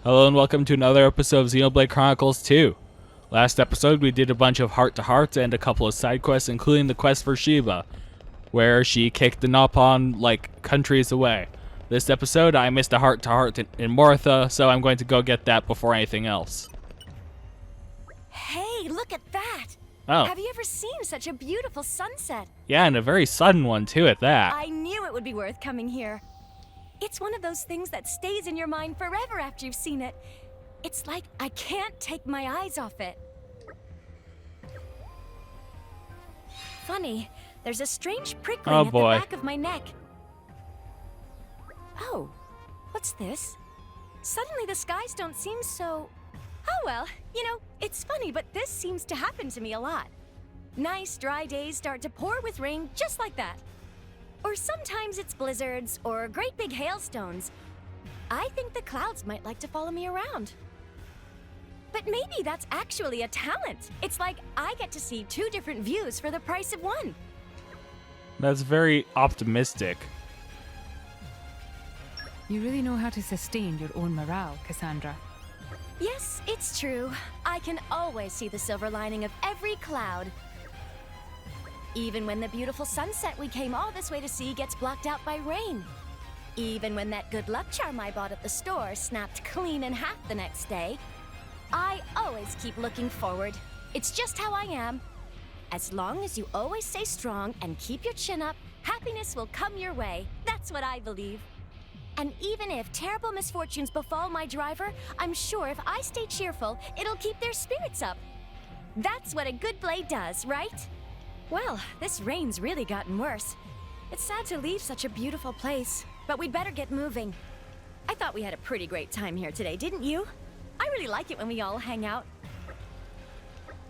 Hello and welcome to another episode of Xenoblade Chronicles 2. Last episode we did a bunch of heart-to-hearts and a couple of side quests, including the quest for Shiva, where she kicked the Nopon like countries away. This episode I missed a heart-to-heart in Mortha, so I'm going to go get that before anything else. Hey, look at that! Oh. Have you ever seen such a beautiful sunset? Yeah, and a very sudden one too at that. I knew it would be worth coming here. It's one of those things that stays in your mind forever after you've seen it. It's like I can't take my eyes off it. Funny, there's a strange prickling at the back of my neck. Oh, what's this? Suddenly the skies don't seem so... Oh well, you know, it's funny, but this seems to happen to me a lot. Nice, dry days start to pour with rain just like that. Or sometimes it's blizzards or great big hailstones. I think the clouds might like to follow me around. But maybe that's actually a talent. It's like I get to see two different views for the price of one. That's very optimistic. You really know how to sustain your own morale, Cassandra. Yes, it's true. I can always see the silver lining of every cloud. Even when the beautiful sunset we came all this way to see gets blocked out by rain. Even when that good luck charm I bought at the store snapped clean in half the next day. I always keep looking forward. It's just how I am. As long as you always stay strong and keep your chin up, happiness will come your way. That's what I believe. And even if terrible misfortunes befall my driver, I'm sure if I stay cheerful, it'll keep their spirits up. That's what a good blade does, right? Well, this rain's really gotten worse. It's sad to leave such a beautiful place, but we'd better get moving. I thought we had a pretty great time here today, didn't you? I really like it when we all hang out.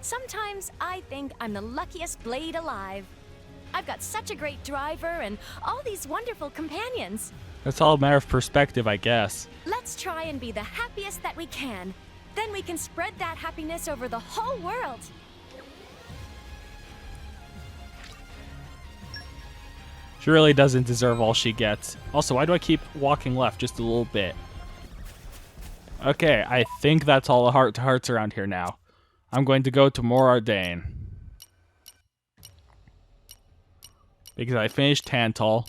Sometimes I think I'm the luckiest blade alive. I've got such a great driver and all these wonderful companions. It's all a matter of perspective, I guess. Let's try and be the happiest that we can. Then we can spread that happiness over the whole world. She really doesn't deserve all she gets. Also, why do I keep walking left just a little bit? Okay, I think that's all the heart-to-hearts around here now. I'm going to go to Morardain. Because I finished Tantal.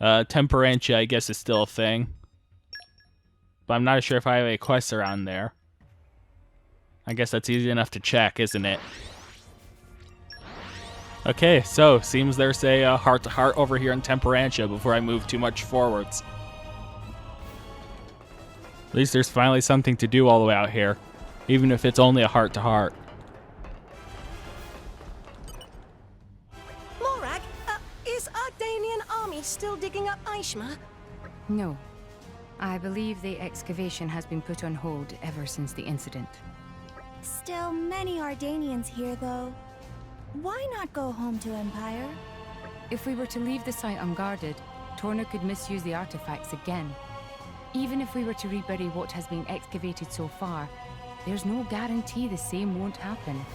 Temperantia, I guess, is still a thing. But I'm not sure if I have any quests around there. I guess that's easy enough to check, isn't it? Okay, so, seems there's a heart-to-heart over here in Temperantia before I move too much forwards. At least there's finally something to do all the way out here, even if it's only a heart-to-heart. Morag, is our Danian army still digging up Aishma? No. I believe the excavation has been put on hold ever since the incident. Still many Ardanians here, though. Why not go home to Empire? If we were to leave the site unguarded, Torna could misuse the artifacts again. Even if we were to rebury what has been excavated so far, there's no guarantee the same won't happen.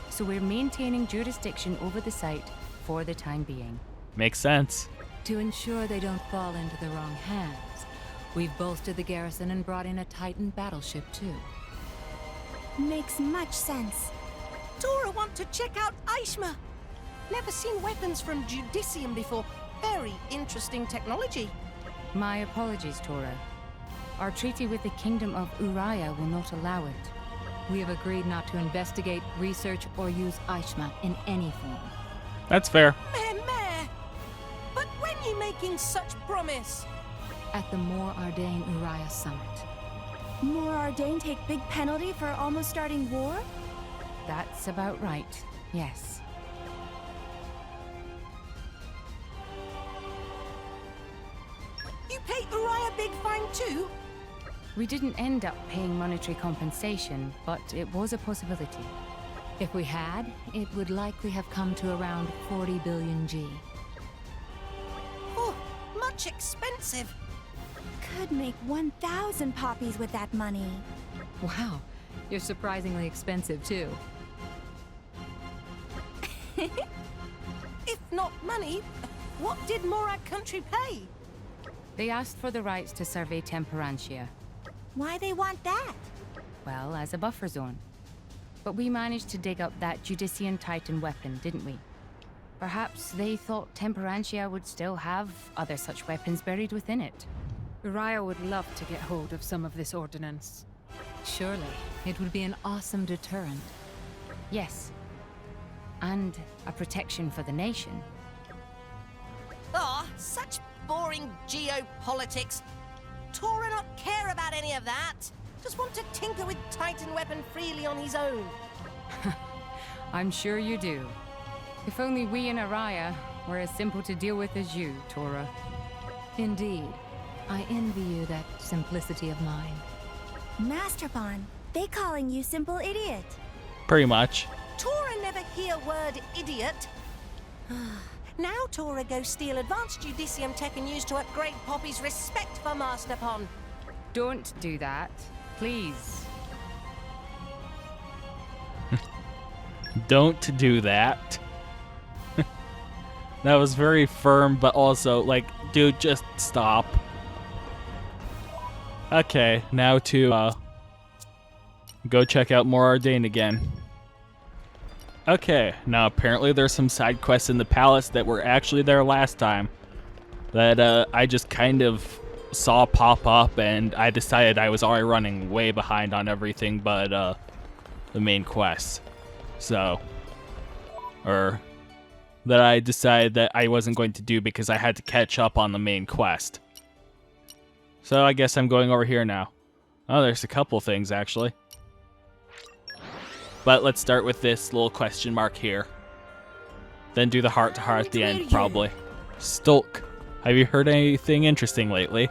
So we're maintaining jurisdiction over the site for the time being. Makes sense. To ensure they don't fall into the wrong hands, we've bolstered the garrison and brought in a Titan battleship too. Makes much sense. Tora want to check out Aishma. Never seen weapons from Judicium before. Very interesting technology. My apologies, Tora. Our treaty with the Kingdom of Uriah will not allow it. We have agreed not to investigate, research, or use Aishma in any form. That's fair. Meh. But when you making such promise? At the Morardain Uriah Summit. Morardain take big penalty for almost starting war? That's about right, yes. You pay Uriah big fine too? We didn't end up paying monetary compensation, but it was a possibility. If we had, it would likely have come to around 40 billion G. Oh, much expensive. Could make 1,000 poppies with that money. Wow, you're surprisingly expensive too. If not money, what did Morag country pay? They asked for the rights to survey Temperantia. Why they want that? Well, as a buffer zone. But we managed to dig up that Judician Titan weapon, didn't we? Perhaps they thought Temperantia would still have other such weapons buried within it. Uriah would love to get hold of some of this ordnance. Surely, it would be an awesome deterrent. Yes. And a protection for the nation. Oh, such boring geopolitics. Tora not care about any of that. Just want to tinker with Titan weapon freely on his own. I'm sure you do. If only we and Araya were as simple to deal with as you, Tora. Indeed. I envy you that simplicity of mind. Master Bond, they calling you simple idiot. Pretty much. Tora never hear word idiot. Now Tora go steal advanced Judicium tech and use to upgrade Poppy's respect for Master Pon. Don't do that, please. Don't do that. That was very firm, but also, like, dude, just stop. Okay, now to go check out more Ardain again. Okay, now apparently there's some side quests in the palace that were actually there last time that I just kind of saw pop up, and I decided I was already running way behind on everything but the main quest. So, that I decided that I wasn't going to do because I had to catch up on the main quest. So I guess I'm going over here now. Oh, there's a couple things actually. But let's start with this little question mark here. Then do the heart-to-heart at the end, probably. Stulk, have you heard anything interesting lately?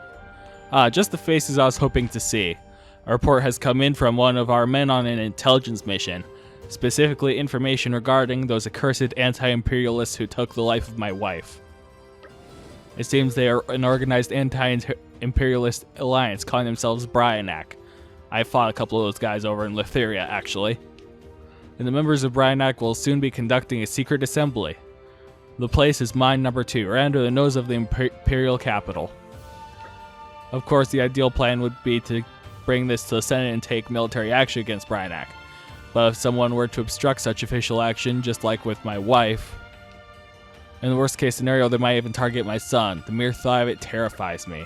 Just the faces I was hoping to see. A report has come in from one of our men on an intelligence mission. Specifically information regarding those accursed anti-imperialists who took the life of my wife. It seems they are an organized anti-imperialist alliance calling themselves Brionac. I fought a couple of those guys over in Lytheria, actually. And the members of Brionac will soon be conducting a secret assembly. The place is mine number 2, right under the nose of the imperial capital. Of course, the ideal plan would be to bring this to the Senate and take military action against Brionac. But if someone were to obstruct such official action, just like with my wife, in the worst case scenario, they might even target my son. The mere thought of it terrifies me.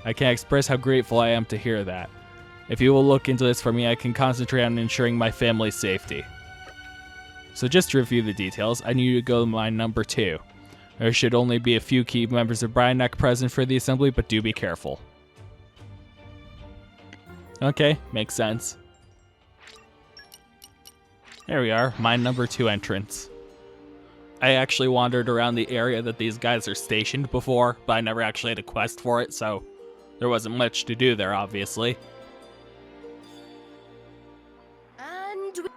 I can't express how grateful I am to hear that. If you will look into this for me, I can concentrate on ensuring my family's safety. So just to review the details, I need you to go to mine number 2. There should only be a few key members of Brionac present for the assembly, but do be careful. Okay, makes sense. There we are, mine number 2 entrance. I actually wandered around the area that these guys are stationed before, but I never actually had a quest for it, so there wasn't much to do there, obviously. And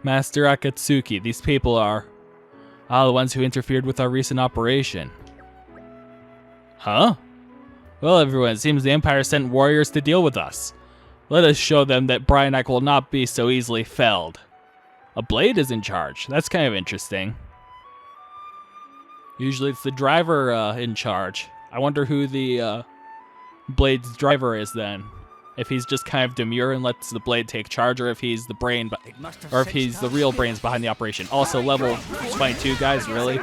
Master Akatsuki, these people are... the ones who interfered with our recent operation. Huh? Well, everyone, it seems the Empire sent warriors to deal with us. Let us show them that Brionac will not be so easily felled. A blade is in charge. That's kind of interesting. Usually it's the driver in charge. I wonder who the blade's driver is then. If he's just kind of demure and lets the blade take charge, or if he's the brain, or if he's the real brains behind the operation. Also, level 22, guys, really?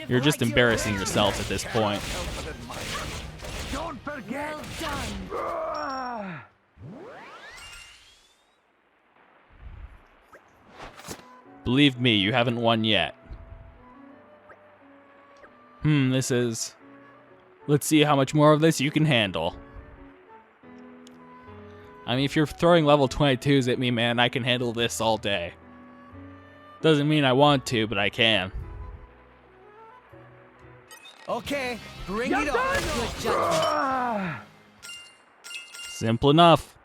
You're just embarrassing yourselves at this point. Don't forget. well done. Believe me, you haven't won yet. This is... Let's see how much more of this you can handle. I mean, if you're throwing level 22s at me, man, I can handle this all day. Doesn't mean I want to, but I can. Okay, bring it on. Good judgment. Simple enough.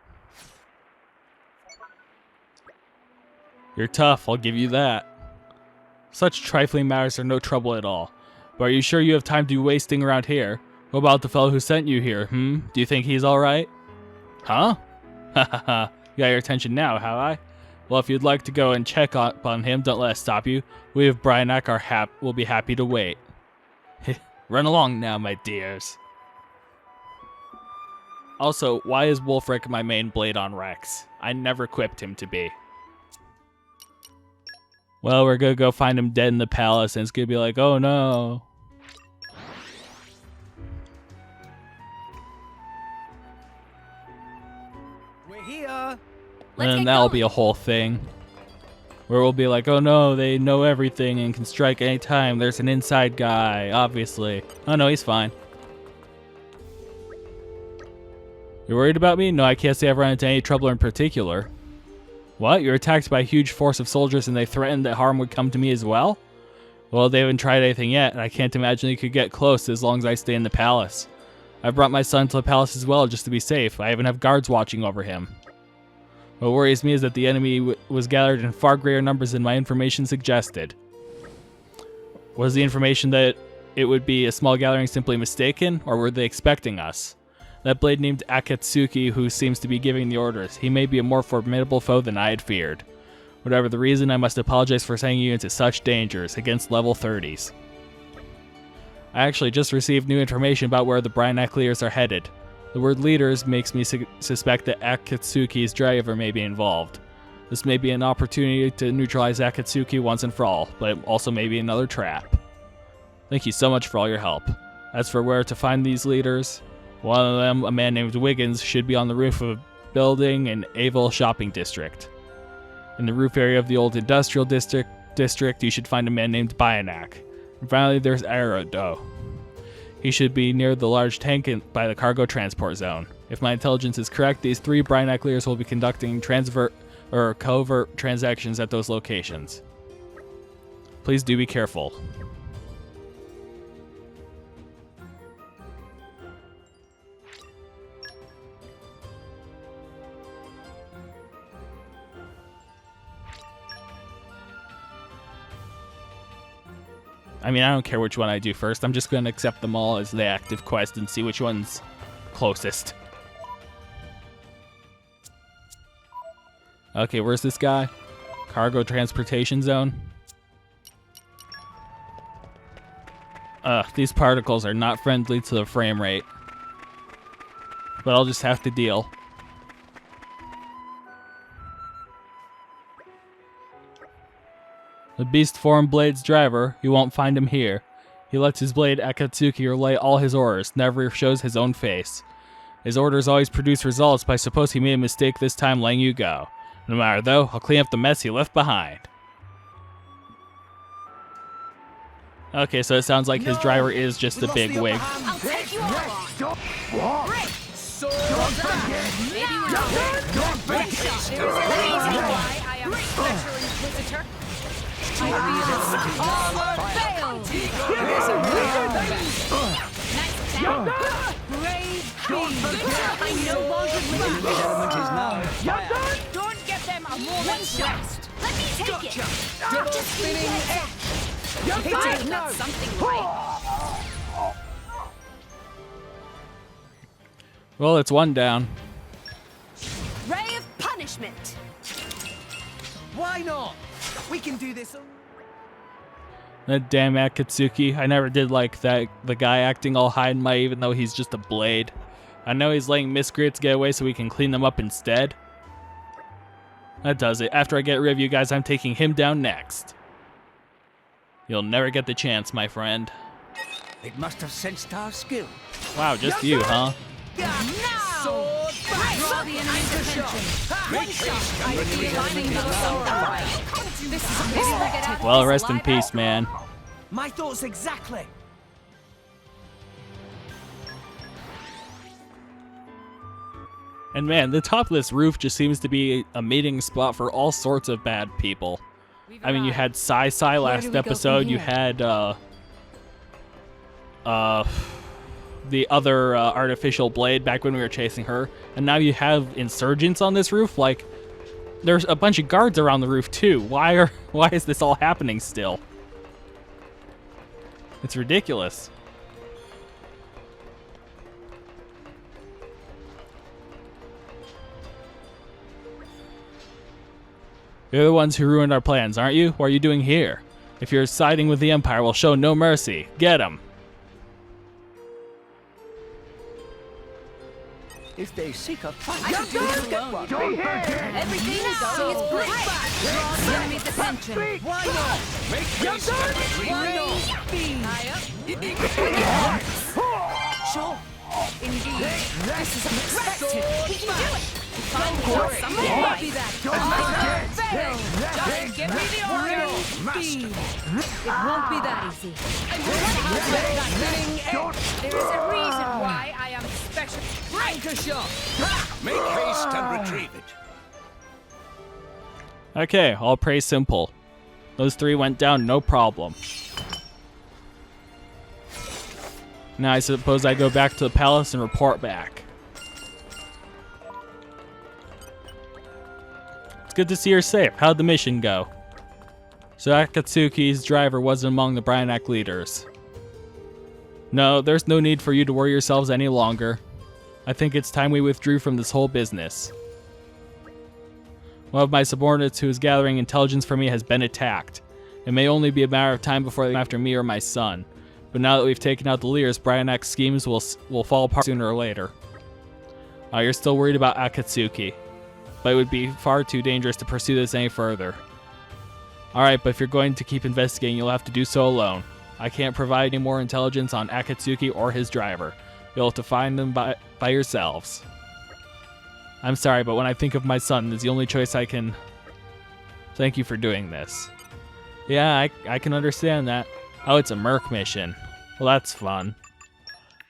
You're tough, I'll give you that. Such trifling matters are no trouble at all. But are you sure you have time to be wasting around here? What about the fellow who sent you here, Do you think he's alright? Huh? Hahaha, Got your attention now, have I? Well, if you'd like to go and check on him, don't let us stop you. We of Brionac will be happy to wait. Run along now, my dears. Also, why is Wulfric my main blade on Rex? I never equipped him to be. Well, we're gonna go find him dead in the palace, and it's gonna be like, oh no. We're here. And that'll be a whole thing. Where we'll be like, oh no, they know everything and can strike anytime. There's an inside guy, obviously. Oh no, he's fine. You're worried about me? No, I can't say I've run into any trouble in particular. What? You're attacked by a huge force of soldiers and they threatened that harm would come to me as well? Well, they haven't tried anything yet, and I can't imagine they could get close as long as I stay in the palace. I've brought my son to the palace as well, just to be safe. I even have guards watching over him. What worries me is that the enemy was gathered in far greater numbers than my information suggested. Was the information that it would be a small gathering simply mistaken, or were they expecting us? That blade named Akatsuki who seems to be giving the orders. He may be a more formidable foe than I had feared. Whatever the reason, I must apologize for sending you into such dangers against level 30s. I actually just received new information about where the Brionac leaders are headed. The word leaders makes me suspect that Akatsuki's driver may be involved. This may be an opportunity to neutralize Akatsuki once and for all, but it also may be another trap. Thank you so much for all your help. As for where to find these leaders, one of them, a man named Wiggins, should be on the roof of a building in Avil Shopping District. In the roof area of the old industrial district, you should find a man named Brionac. And finally, there's Aerodo. He should be near the large tank by the cargo transport zone. If my intelligence is correct, these three Brionac leaders will be conducting covert transactions at those locations. Please do be careful. I mean, I don't care which one I do first. I'm just going to accept them all as the active quest and see which one's closest. Okay, where's this guy? Cargo transportation zone. These particles are not friendly to the frame rate. But I'll just have to deal. The beast form blade's driver, you won't find him here. He lets his blade Akatsuki relay all his orders, never shows his own face. His orders always produce results, but I suppose he made a mistake this time letting you go. No matter though, I'll clean up the mess he left behind. Okay, so it sounds like his driver is just a big wig. I'll take you all on. Break. So maybe we're not break shot. There is a reason why I am Special Inquisitor. All failed. There's a nice down. Brave beast. I no longer live. The element is now fire. Don't get them a moment's rest. Let me take it. Just spinning hit it. That's something right. Well, it's one down. Ray of punishment. Why not? We can do this. That damn Akatsuki. I never did like that. The guy acting all high and mighty even though he's just a blade. I know he's letting miscreants get away so we can clean them up instead. That does it. After I get rid of you guys, I'm taking him down next. You'll never get the chance, my friend. It must have sensed our skill. Wow, just you, huh? Sword Draw the enemy's attention. One shot. I feel lining the sword. This is a pity we get out. Well, rest in peace, man. My thoughts exactly. And man, the top of this roof just seems to be a meeting spot for all sorts of bad people. I mean, you had Sai last episode, you had the other artificial blade back when we were chasing her, and now you have insurgents on this roof. Like, there's a bunch of guards around the roof too. Why is this all happening still? It's ridiculous. You're the ones who ruined our plans, aren't you? What are you doing here? If you're siding with the Empire, we'll show no mercy. Get him! If they seek a fight, I can do this alone. Everything is going its place. Draw the enemy's attention. why not? Make haste and retreat. High up. Sure. Indeed. This is unexpected. We can do it. Find glory. something won't be that. Fail. Just give me the order. Speed. It won't be that easy. There is a reason why I am special. Anchor shot. Make haste and retrieve it. Okay, all pretty simple. Those three went down, no problem. Now I suppose I go back to the palace and report back. It's good to see you're safe. How'd the mission go? So Akatsuki's driver wasn't among the Brionac leaders. No, there's no need for you to worry yourselves any longer. I think it's time we withdrew from this whole business. One of my subordinates who is gathering intelligence for me has been attacked. It may only be a matter of time before they come after me or my son. But now that we've taken out the leaders, Brionac's schemes will fall apart sooner or later. You're still worried about Akatsuki, but it would be far too dangerous to pursue this any further. Alright, but if you're going to keep investigating, you'll have to do so alone. I can't provide any more intelligence on Akatsuki or his driver. You'll have to find them by yourselves. I'm sorry, but when I think of my son, it's the only choice I can... Thank you for doing this. Yeah, I can understand that. Oh, it's a Merc mission. Well, that's fun.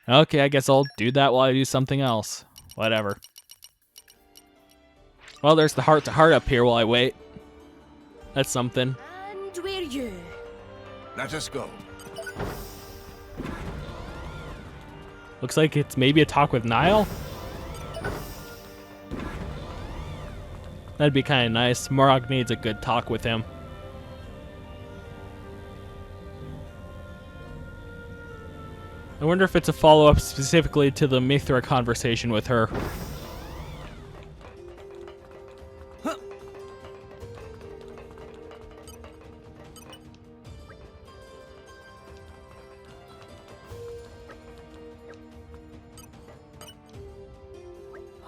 Okay, I guess I'll do that while I do something else. Whatever. Well, there's the heart-to-heart up here while I wait. That's something. And we're you. Let us go. Looks like it's maybe a talk with Niall. That'd be kind of nice. Morag needs a good talk with him. I wonder if it's a follow-up specifically to the Mithra conversation with her.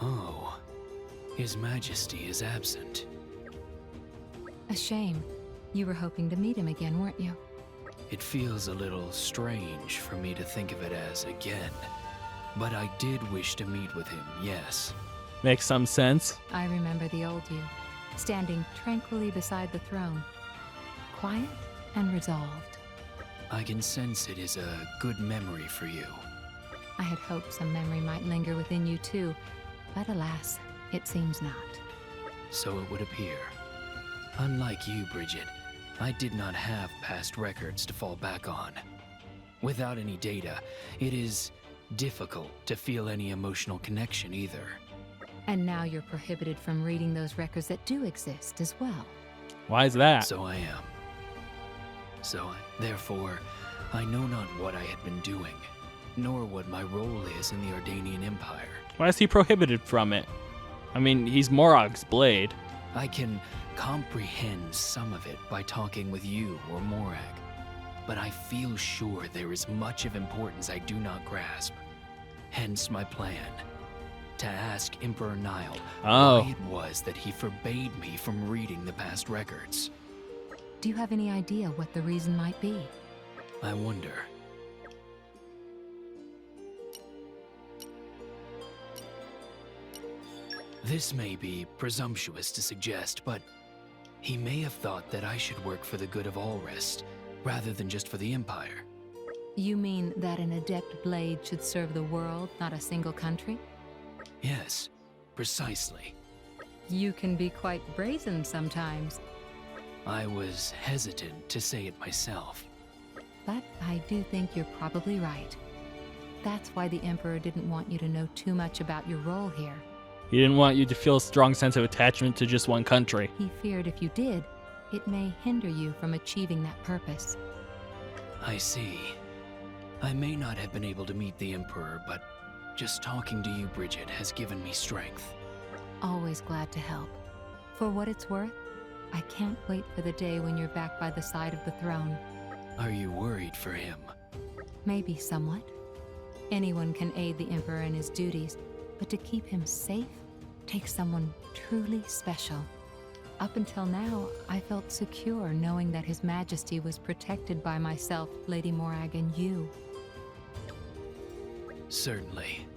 Oh, His Majesty is absent. A shame. You were hoping to meet him again, weren't you? It feels a little strange for me to think of it as again, but I did wish to meet with him, yes. Makes some sense. I remember the old you, standing tranquilly beside the throne, quiet and resolved. I can sense it is a good memory for you. I had hoped some memory might linger within you too, but alas, it seems not. So it would appear. Unlike you, Bridget, I did not have past records to fall back on. Without any data, it is difficult to feel any emotional connection either. And now you're prohibited from reading those records that do exist as well. Why is that? So I am. Therefore, I know not what I had been doing, nor what my role is in the Ardanian Empire. Why is he prohibited from it? I mean, he's Morag's blade. I can comprehend some of it by talking with you or Morag, but I feel sure there is much of importance I do not grasp. Hence my plan, to ask Emperor Niall why it was that he forbade me from reading the past records. Do you have any idea what the reason might be? I wonder. This may be presumptuous to suggest, but he may have thought that I should work for the good of all rest, rather than just for the Empire. You mean that an adept blade should serve the world, not a single country? Yes, precisely. You can be quite brazen sometimes. I was hesitant to say it myself. But I do think you're probably right. That's why the Emperor didn't want you to know too much about your role here. He didn't want you to feel a strong sense of attachment to just one country. He feared if you did, it may hinder you from achieving that purpose. I see. I may not have been able to meet the Emperor, but just talking to you, Bridget, has given me strength. Always glad to help. For what it's worth, I can't wait for the day when you're back by the side of the throne. Are you worried for him? Maybe somewhat. Anyone can aid the Emperor in his duties, but to keep him safe takes someone truly special. Up until now, I felt secure knowing that His Majesty was protected by myself, Lady Morag, and you. Certainly.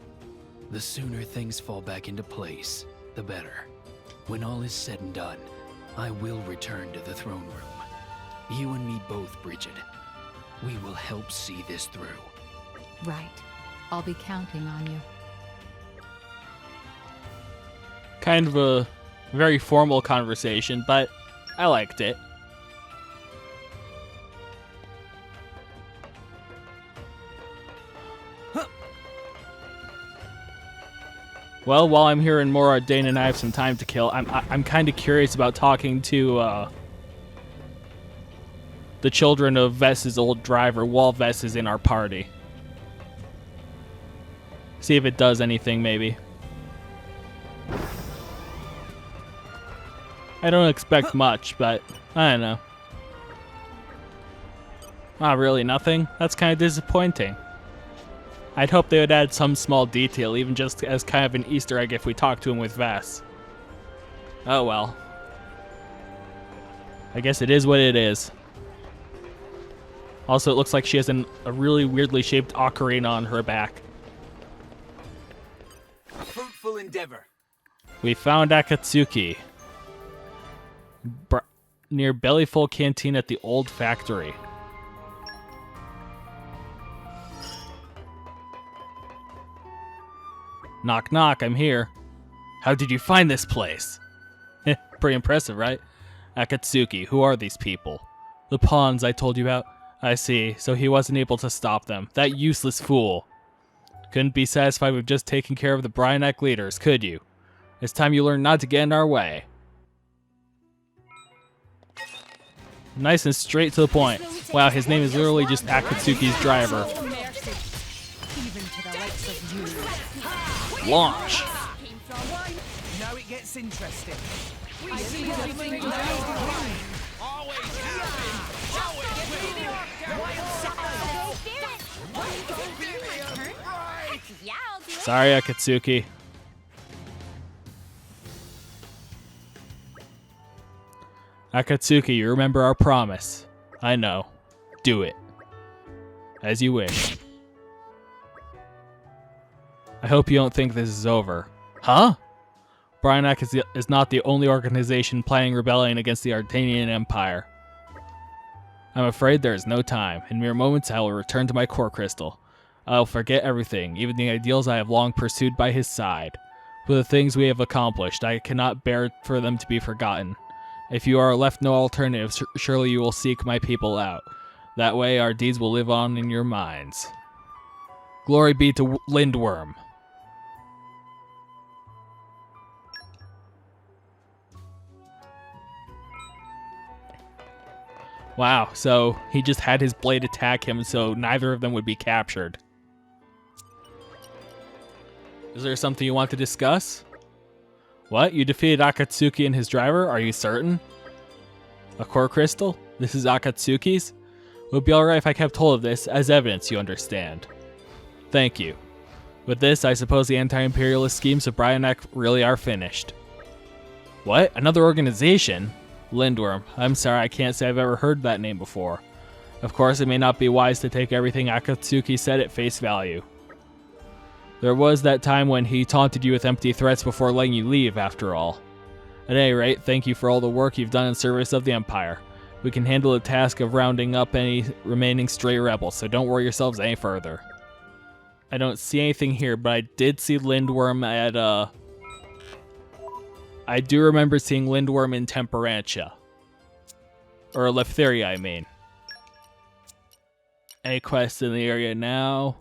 The sooner things fall back into place, the better. When all is said and done, I will return to the throne room. You and me both, Bridget. We will help see this through. Right. I'll be counting on you. Kind of a very formal conversation, but I liked it. Well, while I'm here in Mora, Dane and I have some time to kill. I'm kind of curious about talking to the children of Vess's old driver, while Vess is in our party. See if it does anything, maybe. I don't expect much, but I don't know. Not really nothing. That's kind of disappointing. I'd hope they would add some small detail, even just as kind of an Easter egg if we talk to him with Vess. Oh well. I guess it is what it is. Also, it looks like she has a really weirdly shaped ocarina on her back. A fruitful endeavor. We found Akatsuki. Near Bellyful Canteen at the old factory. Knock knock, I'm here. How did you find this place? Pretty impressive, right? Akatsuki, who are these people? The pawns I told you about? I see, so he wasn't able to stop them. That useless fool. Couldn't be satisfied with just taking care of the Brionac leaders, could you? It's time you learn not to get in our way. Nice and straight to the point. Wow, his name is literally just Akatsuki's driver. Launch. Now it gets interesting. Sorry, Akatsuki. Akatsuki, you remember our promise. I know. Do it. As you wish. I hope you don't think this is over. Huh? Brionac is not the only organization planning rebellion against the Ardanian Empire. I'm afraid there is no time. In mere moments, I will return to my core crystal. I'll forget everything, even the ideals I have long pursued by his side. For the things we have accomplished, I cannot bear for them to be forgotten. If you are left no alternative, surely you will seek my people out. That way, our deeds will live on in your minds. Glory be to Lindwurm. Wow, so he just had his blade attack him, so neither of them would be captured. Is there something you want to discuss? What? You defeated Akatsuki and his driver? Are you certain? A core crystal? This is Akatsuki's? It would be alright if I kept hold of this as evidence, you understand. Thank you. With this, I suppose the anti-imperialist schemes of Brionac really are finished. What? Another organization? Lindwurm. I'm sorry, I can't say I've ever heard that name before. Of course, it may not be wise to take everything Akatsuki said at face value. There was that time when he taunted you with empty threats before letting you leave, after all. At any rate, thank you for all the work you've done in service of the Empire. We can handle the task of rounding up any remaining stray rebels, so don't worry yourselves any further. I don't see anything here, but I did see Lindwurm at, I do remember seeing Lindwurm in Temperantia. Or Leftheria, I mean. Any quests in the area now?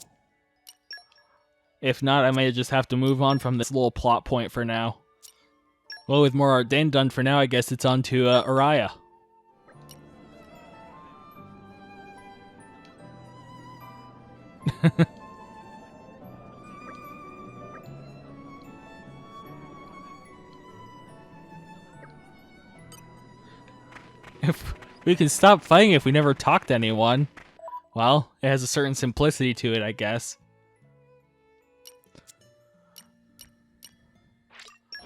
If not, I may just have to move on from this little plot point for now. Well, with more Ardane done for now, I guess it's on to Araya. If we can stop fighting if we never talk to anyone. Well, it has a certain simplicity to it, I guess.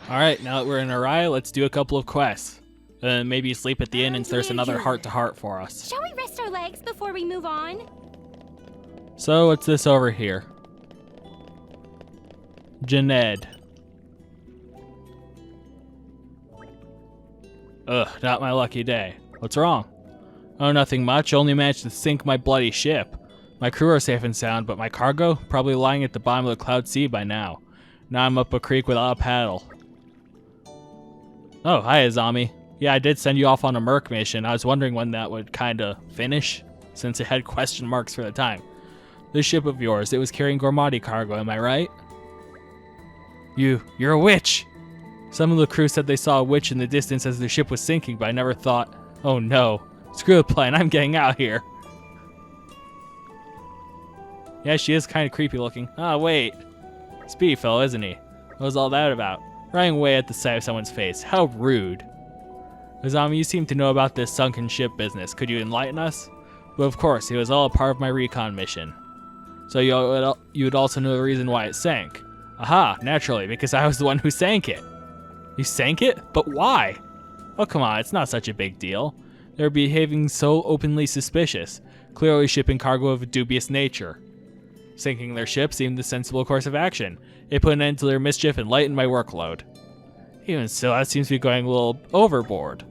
Alright, now that we're in Arai, let's do a couple of quests. And maybe sleep at the inn and there's another heart-to-heart for us. Shall we rest our legs before we move on? So, what's this over here? Janed. Ugh, not my lucky day. What's wrong? Oh, nothing much. Only managed to sink my bloody ship. My crew are safe and sound, but my cargo? Probably lying at the bottom of the Cloud Sea by now. Now I'm up a creek without a paddle. Oh, hi Azami. Yeah, I did send you off on a Merc mission. I was wondering when that would kinda finish, since it had question marks for the time. This ship of yours, it was carrying Gormati cargo, am I right? You're a witch! Some of the crew said they saw a witch in the distance as the ship was sinking, but I never thought, oh no, screw the plan, I'm getting out here. Yeah, she is kind of creepy looking. Ah, wait. Speedy fellow, isn't he? What was all that about? Running away at the sight of someone's face. How rude. Azami, you seem to know about this sunken ship business. Could you enlighten us? Well, of course, it was all a part of my recon mission. So you would also know the reason why it sank. Aha, naturally, because I was the one who sank it. You sank it? But why? Oh, come on, it's not such a big deal. They're behaving so openly suspicious, clearly shipping cargo of a dubious nature. Sinking their ship seemed the sensible course of action. It put an end to their mischief and lightened my workload. Even so, that seems to be going a little overboard.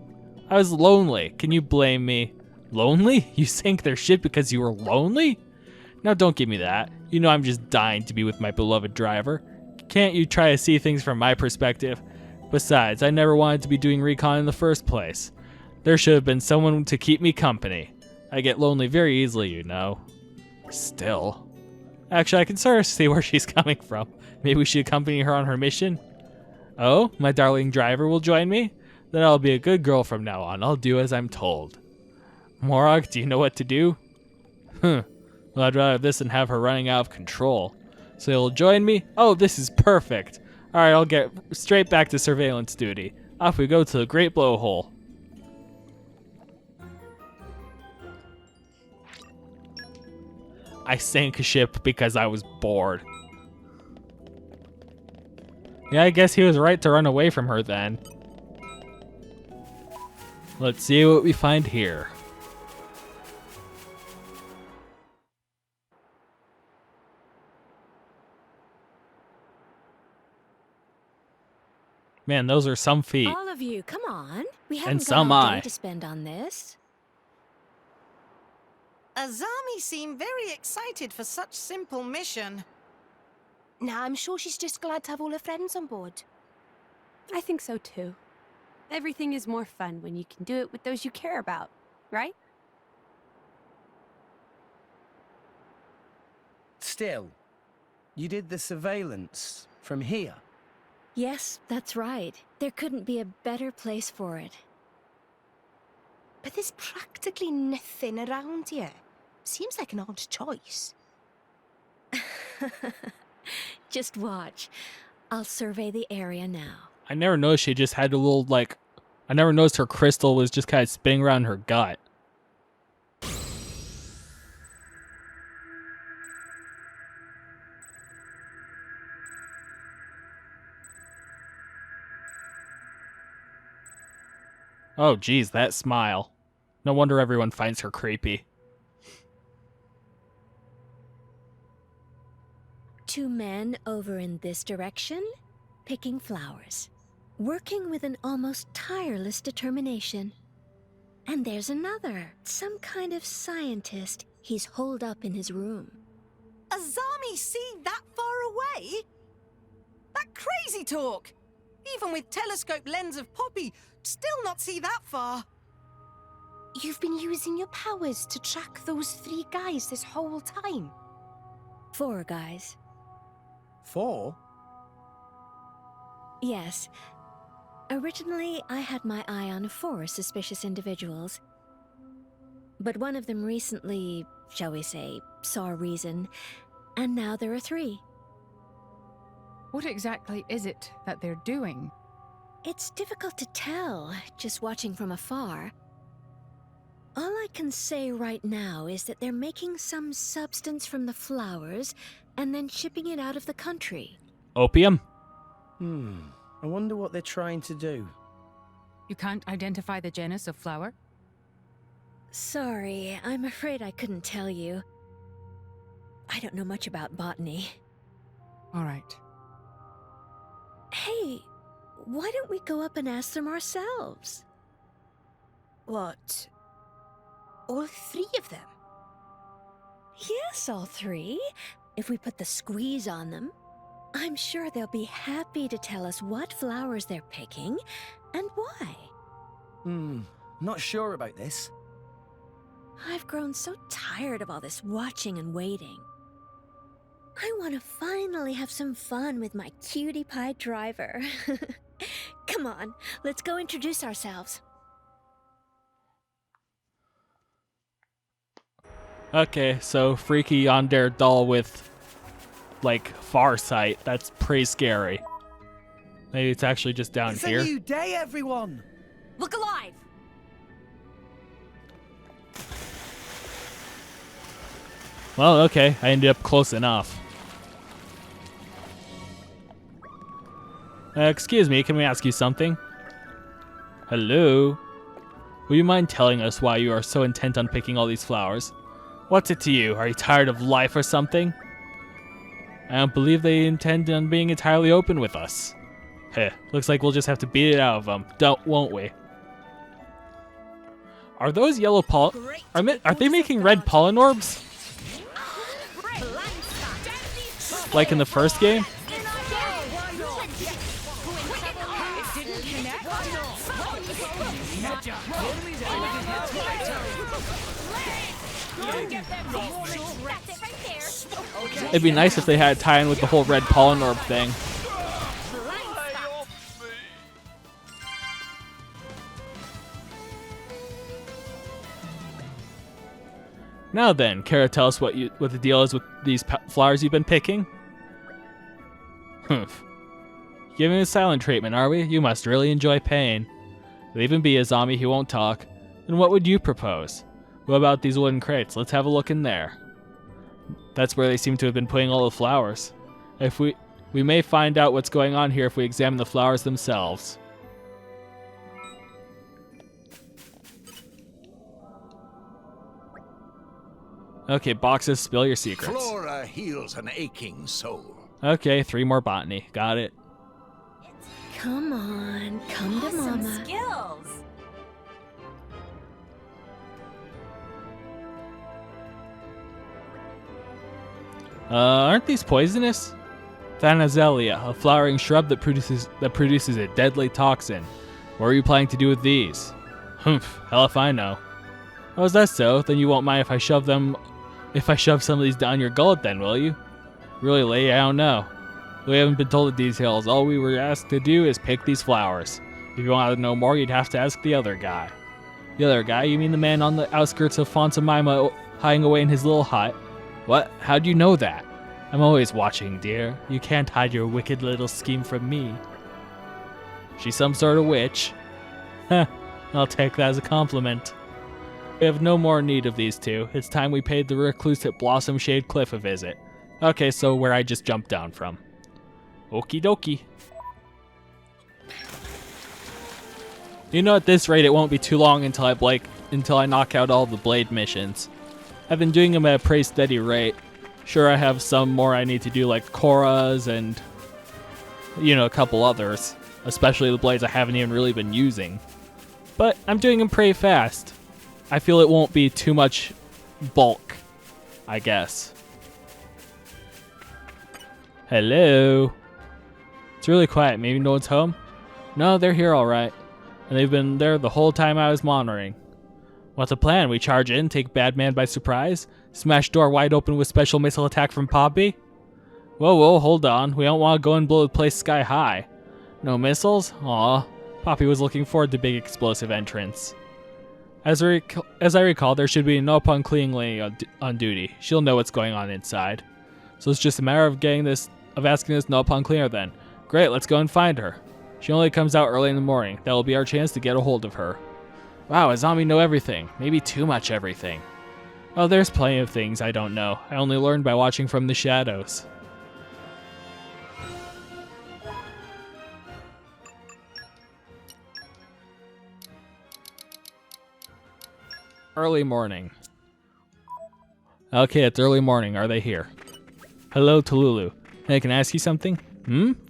I was lonely. Can you blame me? Lonely? You sank their ship because you were lonely? Now don't give me that. You know I'm just dying to be with my beloved driver. Can't you try to see things from my perspective? Besides, I never wanted to be doing recon in the first place. There should have been someone to keep me company. I get lonely very easily, you know. Still. Actually, I can sort of see where she's coming from. Maybe we should accompany her on her mission? Oh, my darling driver will join me? Then I'll be a good girl from now on. I'll do as I'm told. Morag, do you know what to do? Well, I'd rather this than have her running out of control. So you'll join me? Oh, this is perfect. Alright, I'll get straight back to surveillance duty. Off we go to the Great Blowhole. I sank a ship because I was bored. Yeah, I guess he was right to run away from her then. Let's see what we find here. Man, those are some feet. All of you, come on. We haven't got some all day eye. to spend on this. Azami seemed very excited for such simple mission. Nah, I'm sure she's just glad to have all her friends on board. I think so too. Everything is more fun when you can do it with those you care about, right? Still, you did the surveillance from here. Yes, that's right. There couldn't be a better place for it. But there's practically nothing around here. Seems like an odd choice. Just watch. I'll survey the area now. I never noticed she just had a little, like... I never noticed her crystal was just kind of spinning around her gut. Oh, geez, that smile. No wonder everyone finds her creepy. Two men over in this direction, picking flowers. Working with an almost tireless determination. And there's another, some kind of scientist he's holed up in his room. Azami see that far away? That crazy talk! Even with telescope lens of Poppy, still not see that far. You've been using your powers to track those 3 guys this whole time. 4 guys. 4? Yes. Originally, I had my eye on 4 suspicious individuals. But one of them recently, shall we say, saw reason, and now there are 3. What exactly is it that they're doing? It's difficult to tell, just watching from afar. All I can say right now is that they're making some substance from the flowers and then shipping it out of the country. Opium? I wonder what they're trying to do. You can't identify the genus of flower? Sorry, I'm afraid I couldn't tell you. I don't know much about botany. All right. Hey, why don't we go up and ask them ourselves? What? All three of them? Yes, all three. If we put the squeeze on them, I'm sure they'll be happy to tell us what flowers they're picking and why. Not sure about this. I've grown so tired of all this watching and waiting. I want to finally have some fun with my cutie pie driver. Come on, let's go introduce ourselves. Okay, so freaky yonder doll with, like, far sight. That's pretty scary. Maybe it's actually just down It's here. a new day, everyone! Look alive! Well, okay, I ended up close enough. Excuse me, can we ask you something? Hello? Will you mind telling us why you are so intent on picking all these flowers? What's it to you? Are you tired of life or something? I don't believe they intend on being entirely open with us. Heh, looks like we'll just have to beat it out of them, won't we? Are those yellow are they making red pollen orbs? Like in the first game? It'd be nice if they had a tie-in with the whole red pollen orb thing. Now then, care to tell us what the deal is with these flowers you've been picking? Humph. Giving a silent treatment, are we? You must really enjoy pain. Leave him be, Azami, he won't talk. Then what would you propose? What about these wooden crates? Let's have a look in there. That's where they seem to have been putting all the flowers. If we may find out what's going on here if we examine the flowers themselves. Okay, boxes, spill your secrets. Flora heals an aching soul. Okay, 3 more botany. Got it. Come on, come to Mama. Skills. Aren't these poisonous? Thanazelia, a flowering shrub that produces a deadly toxin. What are you planning to do with these? Humph, hell if I know. Oh, is that so? Then you won't mind if I shove some of these down your gullet then, will you? Really, lady, I don't know. We haven't been told the details. All we were asked to do is pick these flowers. If you wanted to know more, you'd have to ask the other guy. The other guy? You mean the man on the outskirts of Fontamima hiding away in his little hut? What? How'd you know that? I'm always watching, dear. You can't hide your wicked little scheme from me. She's some sort of witch. Heh, I'll take that as a compliment. We have no more need of these two. It's time we paid the recluse at Blossom Shade Cliff a visit. Okay, so where I just jumped down from. Okie dokie. You know, at this rate, it won't be too long until I knock out all the blade missions. I've been doing them at a pretty steady rate. Sure, I have some more I need to do, like Korra's and, you know, a couple others. Especially the blades I haven't even really been using. But I'm doing them pretty fast. I feel it won't be too much bulk, I guess. Hello? It's really quiet. Maybe no one's home? No, they're here all right. And they've been there the whole time I was monitoring. What's the plan? We charge in, take Bad Man by surprise, smash door wide open with special missile attack from Poppy? Whoa, hold on. We don't want to go and blow the place sky high. No missiles? Aw, Poppy was looking forward to big explosive entrance. As I recall, there should be no Nopon cleaning lady on duty. She'll know what's going on inside. So it's just a matter of asking this Nopon cleaner then. Great, let's go and find her. She only comes out early in the morning. That will be our chance to get a hold of her. Wow, Azami know everything. Maybe too much everything. Oh, there's plenty of things I don't know. I only learned by watching from the shadows. Early morning. Okay, it's early morning. Are they here? Hello, Tululu. Hey, can I ask you something?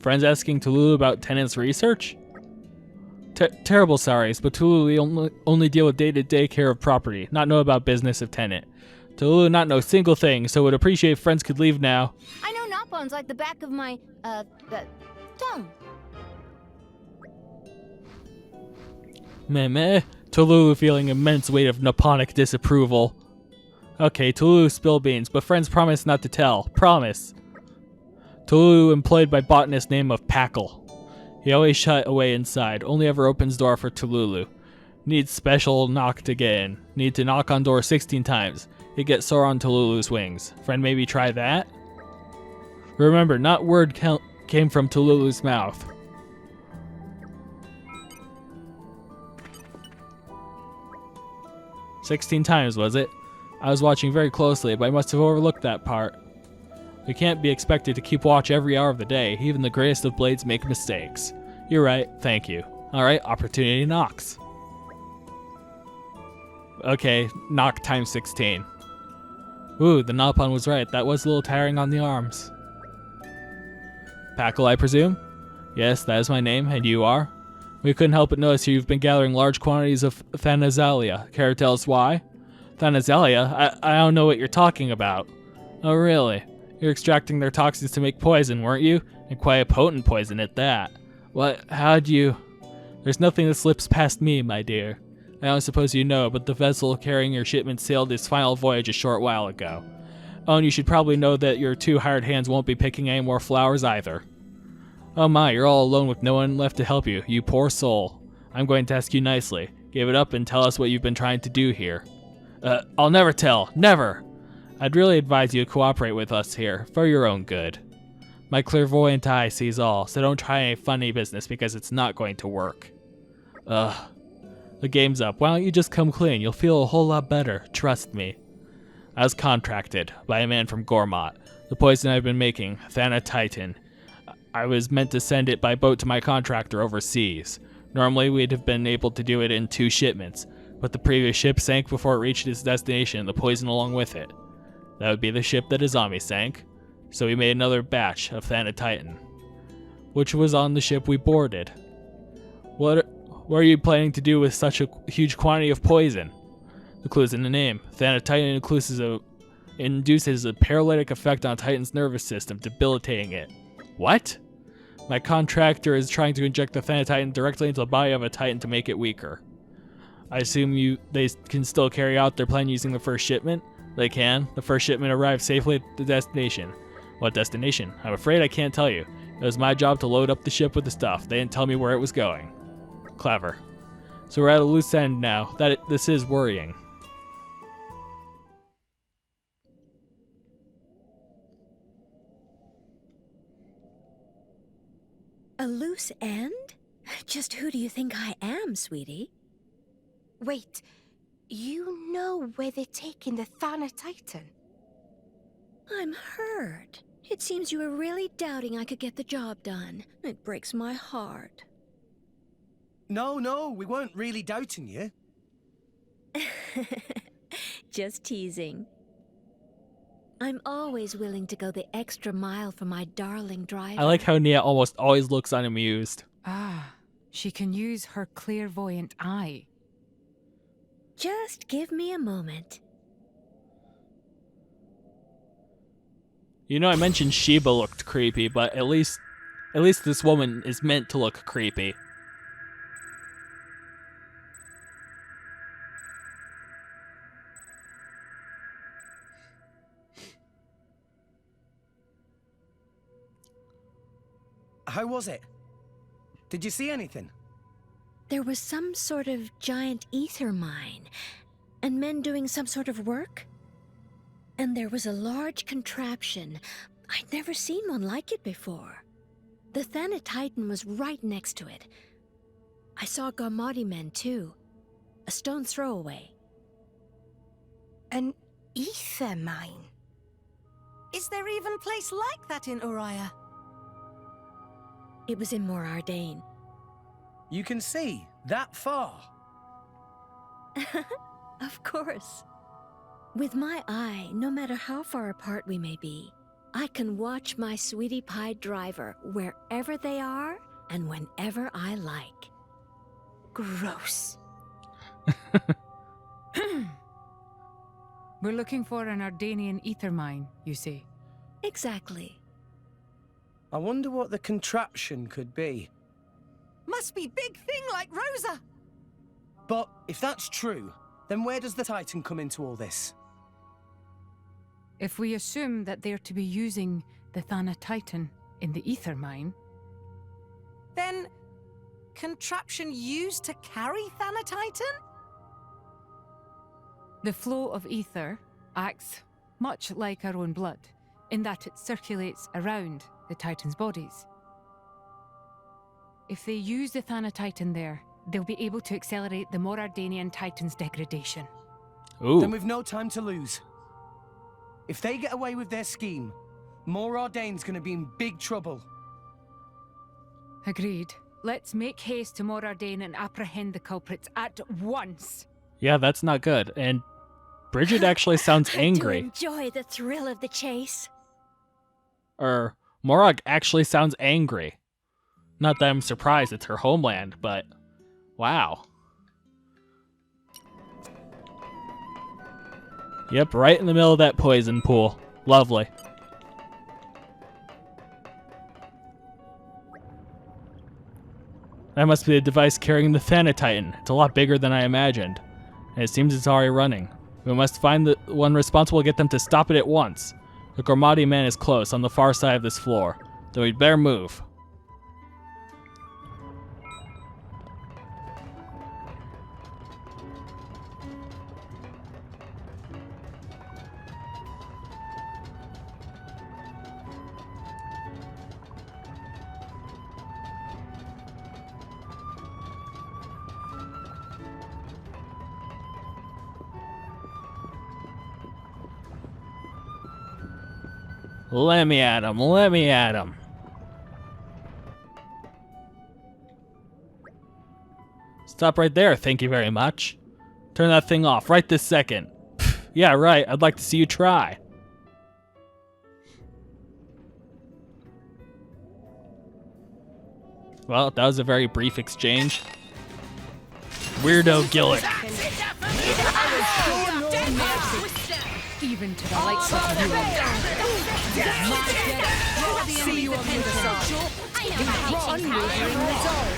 Friends asking Tululu about Tenant's research? Terrible sorries, but Tululu only deal with day-to-day care of property, not know about business of Tenant. Tululu not know single thing, so would appreciate if friends could leave now. I know Noppon's like the back of my, tongue. Meh. Tululu feeling immense weight of Nipponic disapproval. Okay, Tululu spill beans, but friends promise not to tell. Promise. Tululu employed by botanist name of Packle. He always shut away inside, only ever opens door for Tululu. Needs special knock to get in. Need to knock on door 16 times. He gets sore on Tululu's wings. Friend, maybe try that? Remember, not word came from Tululu's mouth. "16 times, was it? I was watching very closely, but I must have overlooked that part. We can't be expected to keep watch every hour of the day. Even the greatest of blades make mistakes. You're right, thank you. Alright, opportunity knocks. Okay, knock times 16. Ooh, the Noppon was right. That was a little tiring on the arms. Packle, I presume? Yes, that is my name, and you are? We couldn't help but notice you've been gathering large quantities of Thanazalia. Care to tell us why? Thanazalia? I don't know what you're talking about. Oh, really? You're extracting their toxins to make poison, weren't you? And quite a potent poison at that. What? How'd you... There's nothing that slips past me, my dear. I don't suppose you know, but the vessel carrying your shipment sailed its final voyage a short while ago. Oh, and you should probably know that your two hired hands won't be picking any more flowers either. Oh my, you're all alone with no one left to help you, you poor soul. I'm going to ask you nicely. Give it up and tell us what you've been trying to do here. I'll never tell. Never! I'd really advise you to cooperate with us here, for your own good. My clairvoyant eye sees all, so don't try any funny business because it's not going to work. Ugh. The game's up. Why don't you just come clean? You'll feel a whole lot better. Trust me. I was contracted by a man from Gormott. The poison I've been making, Thanatitan. I was meant to send it by boat to my contractor overseas. Normally, we'd have been able to do it in 2 shipments, but the previous ship sank before it reached its destination and the poison along with it. That would be the ship that Azami sank. So we made another batch of Thanatitan, which was on the ship we boarded. What are you planning to do with such a huge quantity of poison? The clue's in the name. Thanatitan induces a paralytic effect on Titan's nervous system, debilitating it. What? My contractor is trying to inject the Thanatitan directly into the body of a Titan to make it weaker. I assume they can still carry out their plan using the first shipment? They can. The first shipment arrived safely at the destination. What destination? I'm afraid I can't tell you. It was my job to load up the ship with the stuff. They didn't tell me where it was going. Clever. So we're at a loose end now. This is worrying. A loose end? Just who do you think I am, sweetie? Wait, you know where they're taking the Thanatitan? I'm hurt. It seems you were really doubting I could get the job done. It breaks my heart. No, we weren't really doubting you. Just teasing. I'm always willing to go the extra mile for my darling driver. I like how Nia almost always looks unamused. Ah, she can use her clairvoyant eye. Just give me a moment. You know, I mentioned Sheba looked creepy, but at least this woman is meant to look creepy. How was it? Did you see anything? There was some sort of giant ether mine, and men doing some sort of work. And there was a large contraption. I'd never seen one like it before. The Thanatitan was right next to it. I saw Garmati men too. A stone's throw away. An ether mine? Is there even a place like that in Uriah? It was in Mor Ardain. You can see that far. Of course. With my eye, no matter how far apart we may be, I can watch my sweetie pie driver wherever they are and whenever I like. Gross. We're looking for an Ardanian ether mine, you say? Exactly. I wonder what the contraption could be. Must be big thing like Rosa. But if that's true, then where does the Titan come into all this? If we assume that they're to be using the Thana Titan in the ether mine, Then, contraption used to carry Thanatitan? the flow of ether acts much like our own blood, in that it circulates around the Titan's bodies. If they use the Thana Titan there, they'll be able to accelerate the more Ardanian Titan's degradation. Ooh. Then we've no time to lose. If they get away with their scheme, Mor Ardain's gonna be in big trouble. Agreed. Let's make haste to Mor Ardain and apprehend the culprits at once. Yeah, that's not good. And Bridget actually sounds angry. To enjoy the thrill of the chase. Morag actually sounds angry. Not that I'm surprised, it's her homeland, but wow. Yep, right in the middle of that poison pool. Lovely. That must be the device carrying the Thanatitan. It's a lot bigger than I imagined. And it seems it's already running. We must find the one responsible and get them to stop it at once. The Gormati man is close, on the far side of this floor. Then we'd better move. Let me at him, let me at him. Stop right there, thank you very much. Turn that thing off right this second. Pfft, yeah, right, I'd like to see you try. Well, that was a very brief exchange. Weirdo Gillick. Even to the likes of you. See you on the other side. Unwavering resolve.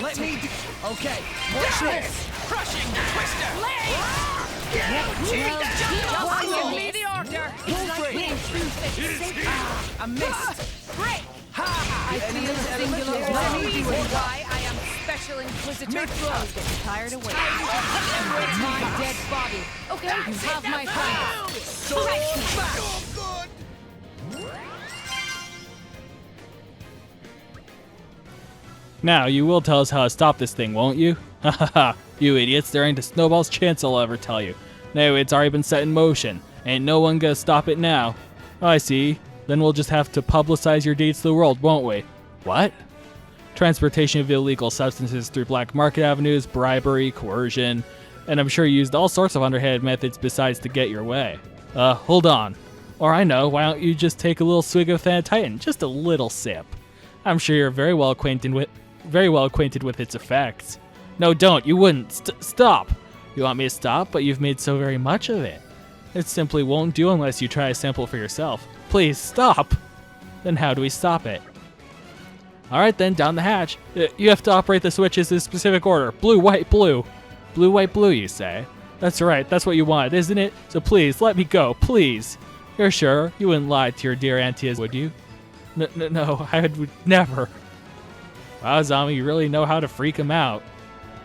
Let me do... Okay, watch this. Crushing twister. Give the order. I missed. I feel singular why I am Special Inquisitor. I was getting tired of waiting. My dead body. Okay, you have my fire. Now, you will tell us how to stop this thing, won't you? Hahaha, you idiots, there ain't a snowball's chance I'll ever tell you. No, it's already been set in motion. Ain't no one gonna stop it now. I see. Then we'll just have to publicize your deeds to the world, won't we? What? Transportation of illegal substances through black market avenues, bribery, coercion, and I'm sure you used all sorts of underhanded methods besides to get your way. Hold on. Or I know, why don't you just take a little swig of Thanatitan? Just a little sip. I'm sure you're very well acquainted with its effects. No, don't. You wouldn't. Stop. You want me to stop, but you've made so very much of it. It simply won't do unless you try a sample for yourself. Please, stop. Then how do we stop it? Alright then, down the hatch. You have to operate the switches in a specific order. Blue, white, blue. Blue, white, blue, you say? That's right, that's what you wanted, isn't it? So please, let me go, please. You're sure? You wouldn't lie to your dear auntie, would you? No, I would never. Wow, Azami, you really know how to freak him out.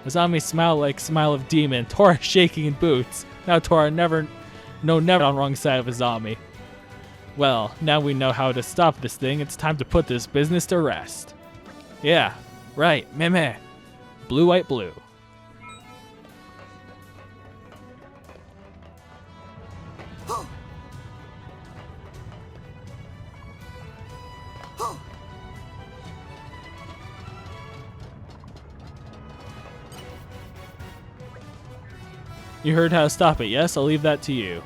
Azami smiled like smile of demon, Tora shaking in boots. Now Tora never on wrong side of Azami. Well, now we know how to stop this thing, it's time to put this business to rest. Yeah, right, meh. Blue, white, blue. You heard how to stop it, yes? I'll leave that to you.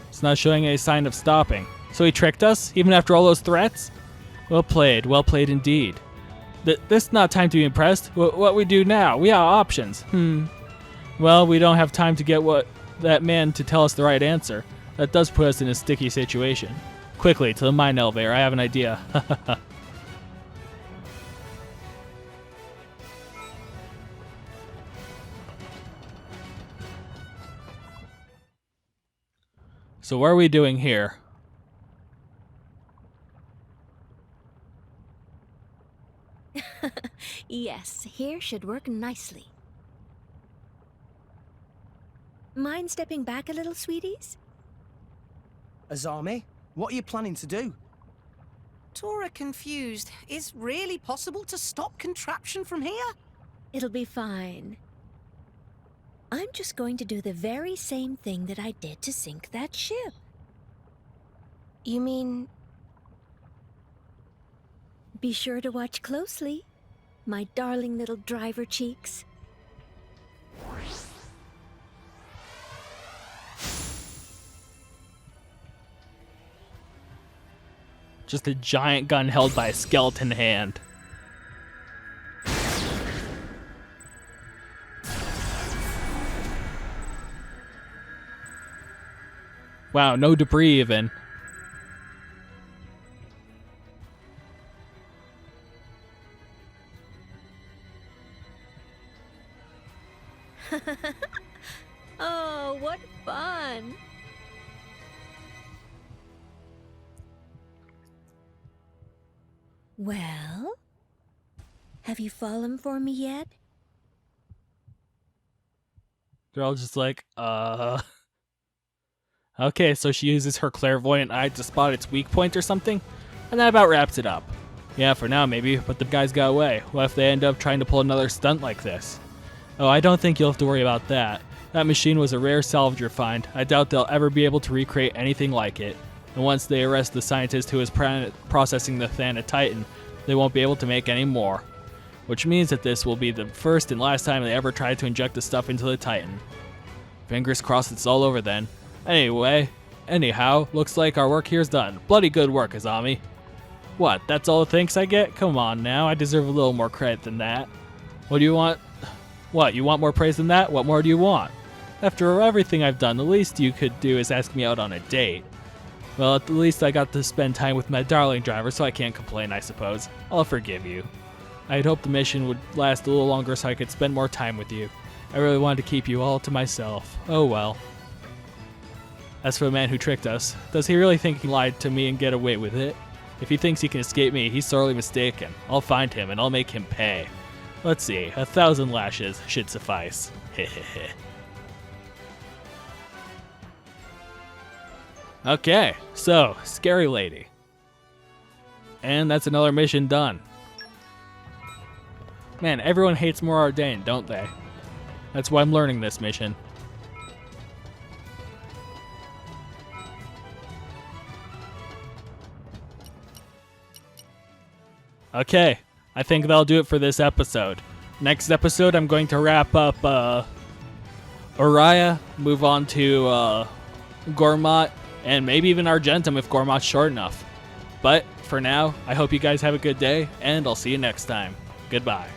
It's not showing any sign of stopping. So he tricked us, even after all those threats? Well played indeed. This is not time to be impressed. What we do now? We have options. Well, we don't have time to get that man to tell us the right answer. That does put us in a sticky situation. Quickly, to the mine elevator. I have an idea. So what are we doing here? Yes, here should work nicely. Mind stepping back a little, sweeties? Azami, what are you planning to do? Tora confused. Is really possible to stop contraption from here? It'll be fine. I'm just going to do the very same thing that I did to sink that ship. You mean... Be sure to watch closely, my darling little driver cheeks. Just a giant gun held by a skeleton hand. Wow, no debris even. Oh, what fun! Well, have you fallen for me yet? They're all just like, Okay, so she uses her clairvoyant eye to spot its weak point or something? And that about wraps it up. Yeah, for now maybe, but the guys got away. What if they end up trying to pull another stunt like this? Oh, I don't think you'll have to worry about that. That machine was a rare salvager find. I doubt they'll ever be able to recreate anything like it. And once they arrest the scientist who is processing the Thana Titan, they won't be able to make any more. Which means that this will be the first and last time they ever try to inject the stuff into the Titan. Fingers crossed it's all over then. Anyhow, looks like our work here's done. Bloody good work, Azami. What, that's all the thanks I get? Come on now, I deserve a little more credit than that. What do you want? What, you want more praise than that? What more do you want? After everything I've done, the least you could do is ask me out on a date. Well, at the least I got to spend time with my darling driver, so I can't complain, I suppose. I'll forgive you. I'd hoped the mission would last a little longer so I could spend more time with you. I really wanted to keep you all to myself. Oh well. As for the man who tricked us, does he really think he lied to me and get away with it? If he thinks he can escape me, he's sorely mistaken. I'll find him and I'll make him pay. Let's see, 1,000 lashes should suffice. Hehehe. Okay, so, Scary Lady. And that's another mission done. Man, everyone hates Morardain, don't they? That's why I'm learning this mission. Okay, I think that'll do it for this episode. Next episode, I'm going to wrap up Uriah, move on to Gormott, and maybe even Argentum if Gormott's short enough. But for now, I hope you guys have a good day, and I'll see you next time. Goodbye.